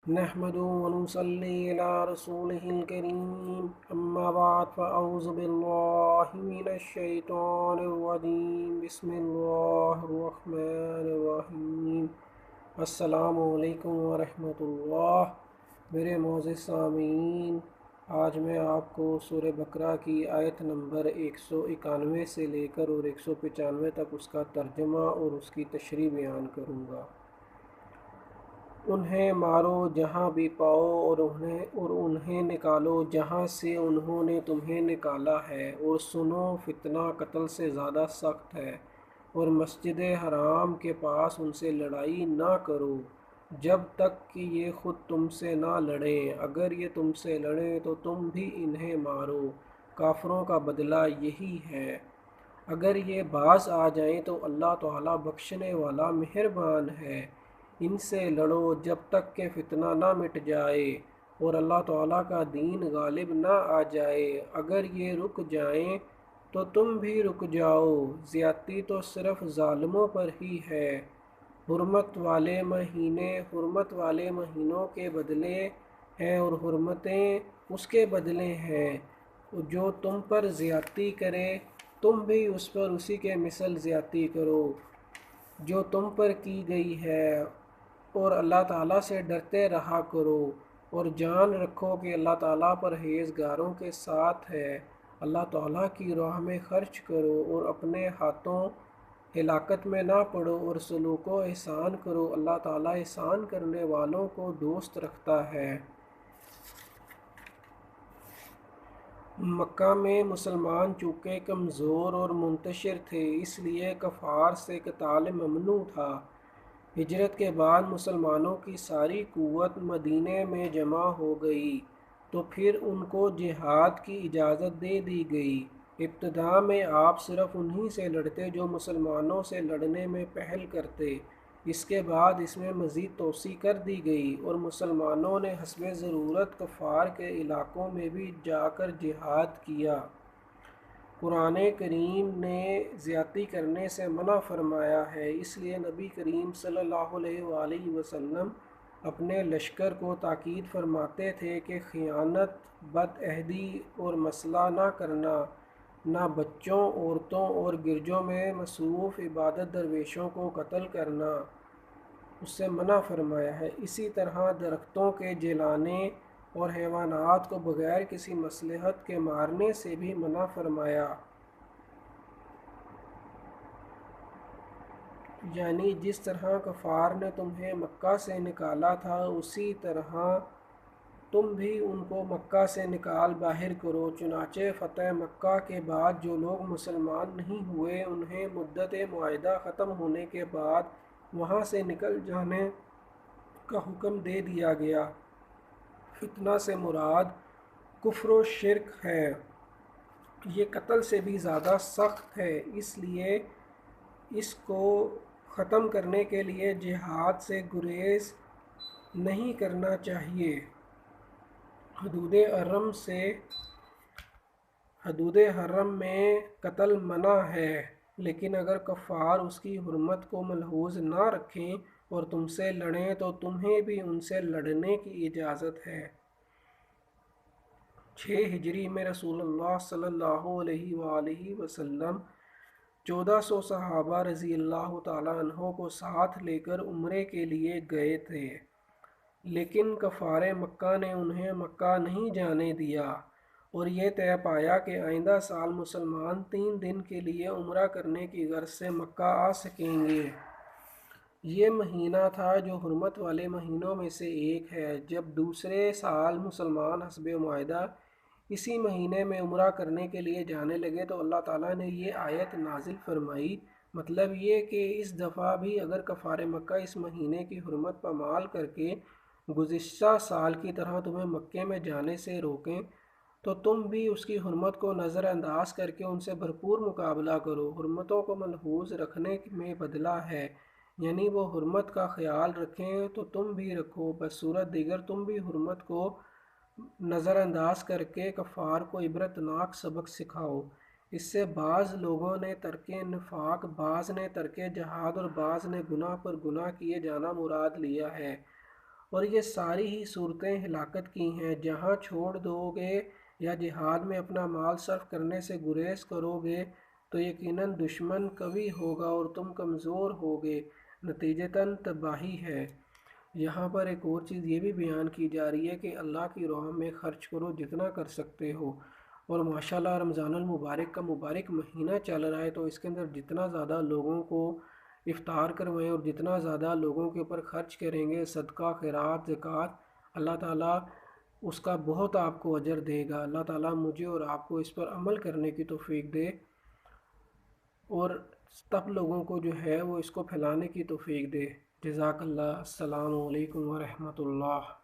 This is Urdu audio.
نحمده ونصلي على رسوله الكريم أما بعد فأعوذ بالله من الشيطان الرجيم بسم الله الرحمن الرحیم السلام علیکم ورحمۃ اللہ۔ میرے معزز سامعین، آج میں آپ کو سورہ بقرہ کی آیت نمبر 191 سے لے کر اور 195 تک اس کا ترجمہ اور اس کی تشریح بیان کروں گا۔ انہیں مارو جہاں بھی پاؤ اور انہیں نکالو جہاں سے انہوں نے تمہیں نکالا ہے، اور سنو فتنہ قتل سے زیادہ سخت ہے، اور مسجد حرام کے پاس ان سے لڑائی نہ کرو جب تک کہ یہ خود تم سے نہ لڑیں، اگر یہ تم سے لڑیں تو تم بھی انہیں مارو، کافروں کا بدلہ یہی ہے۔ اگر یہ باز آ جائیں تو اللہ تعالیٰ بخشنے والا مہربان ہے۔ ان سے لڑو جب تک کہ فتنہ نہ مٹ جائے اور اللہ تعالیٰ کا دین غالب نہ آ جائے۔ اگر یہ رک جائیں تو تم بھی رک جاؤ، زیادتی تو صرف ظالموں پر ہی ہے۔ حرمت والے مہینوں کے بدلے ہیں اور حرمتیں اس کے بدلے ہیں۔ جو تم پر زیادتی کرے تم بھی اس پر اسی کے مثل زیادتی کرو جو تم پر کی گئی ہے، اور اللہ تعالیٰ سے ڈرتے رہا کرو، اور جان رکھو کہ اللہ تعالیٰ پرہیزگاروں کے ساتھ ہے۔ اللہ تعالیٰ کی راہ میں خرچ کرو اور اپنے ہاتھوں ہلاکت میں نہ پڑو، اور سلوک و احسان کرو، اللہ تعالیٰ احسان کرنے والوں کو دوست رکھتا ہے۔ مکہ میں مسلمان چونکہ کمزور اور منتشر تھے، اس لیے کفار سے قتال ممنوع تھا۔ ہجرت کے بعد مسلمانوں کی ساری قوت مدینے میں جمع ہو گئی تو پھر ان کو جہاد کی اجازت دے دی گئی۔ ابتدا میں آپ صرف انہی سے لڑتے جو مسلمانوں سے لڑنے میں پہل کرتے، اس کے بعد اس میں مزید توسیع کر دی گئی، اور مسلمانوں نے حسب ضرورت کفار کے علاقوں میں بھی جا کر جہاد کیا۔ قرآن کریم نے زیادتی کرنے سے منع فرمایا ہے، اس لیے نبی کریم صلی اللہ علیہ وآلہ وسلم اپنے لشکر کو تاکید فرماتے تھے کہ خیانت، بد عہدی اور مسئلہ نہ کرنا، نہ بچوں، عورتوں اور گرجوں میں مصروف عبادت درویشوں کو قتل کرنا اس سے منع فرمایا ہے۔ اسی طرح درختوں کے جلانے اور حیوانات کو بغیر کسی مصلحت کے مارنے سے بھی منع فرمایا۔ یعنی جس طرح کفار نے تمہیں مکہ سے نکالا تھا، اسی طرح تم بھی ان کو مکہ سے نکال باہر کرو۔ چنانچہ فتح مکہ کے بعد جو لوگ مسلمان نہیں ہوئے، انہیں مدت معاہدہ ختم ہونے کے بعد وہاں سے نکل جانے کا حکم دے دیا گیا۔ فتنہ سے مراد کفر و شرک ہے، یہ قتل سے بھی زیادہ سخت ہے، اس لیے اس کو ختم کرنے کے لیے جہاد سے گریز نہیں کرنا چاہیے۔ حدود حرم میں قتل منع ہے، لیکن اگر کفار اس کی حرمت کو ملحوظ نہ رکھیں اور تم سے لڑیں تو تمہیں بھی ان سے لڑنے کی اجازت ہے۔ 6 ہجری میں رسول اللہ صلی اللہ علیہ وآلہ وسلم 1400 صحابہ رضی اللہ تعالیٰ عنہ کو ساتھ لے کر عمرے کے لیے گئے تھے، لیکن کفار مکہ نے انہیں مکہ نہیں جانے دیا، اور یہ طے پایا کہ آئندہ سال مسلمان 3 دن کے لیے عمرہ کرنے کی غرض سے مکہ آ سکیں گے۔ یہ مہینہ تھا جو حرمت والے مہینوں میں سے ایک ہے۔ جب دوسرے سال مسلمان حسب معاہدہ اسی مہینے میں عمرہ کرنے کے لیے جانے لگے تو اللہ تعالیٰ نے یہ آیت نازل فرمائی۔ مطلب یہ کہ اس دفعہ بھی اگر کفار مکہ اس مہینے کی حرمت پامال کر کے گزشتہ سال کی طرح تمہیں مکے میں جانے سے روکیں تو تم بھی اس کی حرمت کو نظر انداز کر کے ان سے بھرپور مقابلہ کرو۔ حرمتوں کو ملحوظ رکھنے میں بدلہ ہے، یعنی وہ حرمت کا خیال رکھیں تو تم بھی رکھو، بصورت دیگر تم بھی حرمت کو نظر انداز کر کے کفار کو عبرتناک سبق سکھاؤ۔ اس سے بعض لوگوں نے ترک نفاق، بعض نے ترک جہاد اور بعض نے گناہ پر گناہ کیے جانا مراد لیا ہے۔ اور یہ ساری ہی صورتیں ہلاکت کی ہیں۔ جہاں چھوڑ دو گے یا جہاد میں اپنا مال صرف کرنے سے گریز کرو گے تو یقیناً دشمن قوی ہوگا اور تم کمزور ہوگے، نتیجتاً تباہی ہے۔ یہاں پر ایک اور چیز یہ بھی بیان کی جا رہی ہے کہ اللہ کی راہ میں خرچ کرو جتنا کر سکتے ہو، اور ماشاءاللہ رمضان المبارک کا مبارک مہینہ چل رہا ہے، تو اس کے اندر جتنا زیادہ لوگوں کو افطار کروائیں اور جتنا زیادہ لوگوں کے اوپر خرچ کریں گے، صدقہ خیرات زکوٰۃ، اللہ تعالیٰ اس کا بہت آپ کو اجر دے گا۔ اللہ تعالیٰ مجھے اور آپ کو اس پر عمل کرنے کی توفیق دے، اور سب لوگوں کو جو ہے وہ اس کو پھیلانے کی توفیق دے۔ جزاک اللہ۔ السلام علیکم ورحمۃ اللہ۔